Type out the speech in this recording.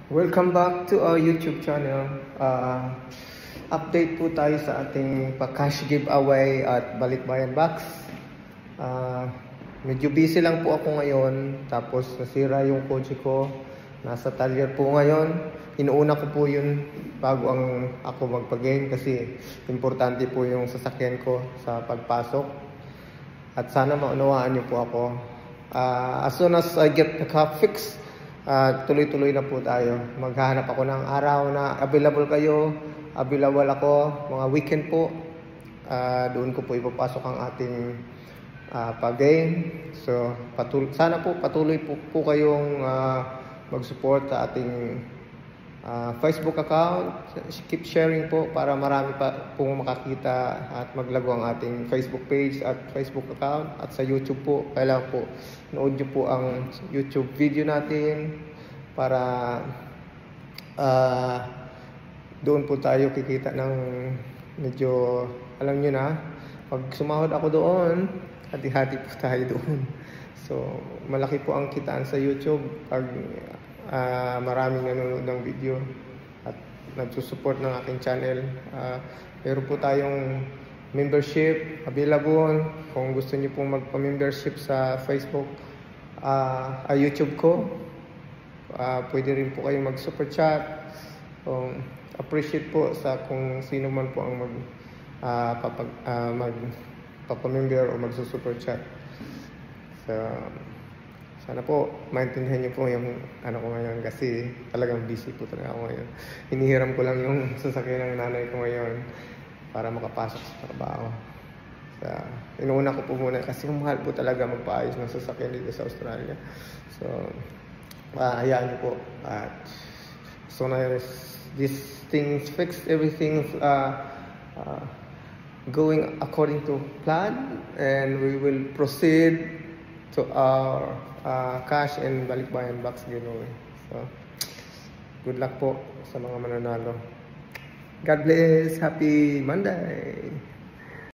Welcome back to our YouTube channel. Update po tayo sa ating pa-cash giveaway at Balikbayan Box. Medyo busy lang po ako ngayon. Tapos nasira yung kotse ko. Nasa talyer po ngayon. Inuuna ko po yun bago ako magpa-game kasi importante po yung sasakyan ko sa pagpasok. At sana maunawaan niyo po ako. As soon as I get the car fixed, tuloy-tuloy na po tayo. Maghahanap ako ng araw na available kayo. Available ako, mga weekend po. Doon ko po ipapasok ang ating pag-game. So, sana po patuloy po kayong mag-support sa ating Facebook account. Keep sharing po para marami pa pong makakita at maglago ang ating Facebook page at Facebook account. At sa YouTube po, kailangan po nood nyo po ang YouTube video natin para doon po tayo kikita ng medyo, alam nyo na, pag sumahod ako doon, hati-hati po tayo doon. So, malaki po ang kitaan sa YouTube pag maraming nanonood ng video at nagsusupport ng aking channel. Meron po tayong membership available. Kung gusto niyo pong magpa-membership sa Facebook, YouTube ko, pwede rin po kayong mag-super chat. Appreciate po sa kung sino man po ang magpapa-member o magsusuper chat. So, sana po maintindihan niyo po yung ano ko ngayon kasi talagang busy po talaga ako ngayon. Hinihiram ko lang yung sasakyan ng nanay ko ngayon para makapasok sa trabaho. So, inuuna ko po muna kasi mahal po talaga magpaayos ng sasakyan dito sa Australia. So, hayaan niyo po. At so na this thing's fixed, everything's going according to plan, and we will proceed to our cash and Balikbayan Box giveaway. So, good luck po sa mga mananalo. God bless. Happy Monday.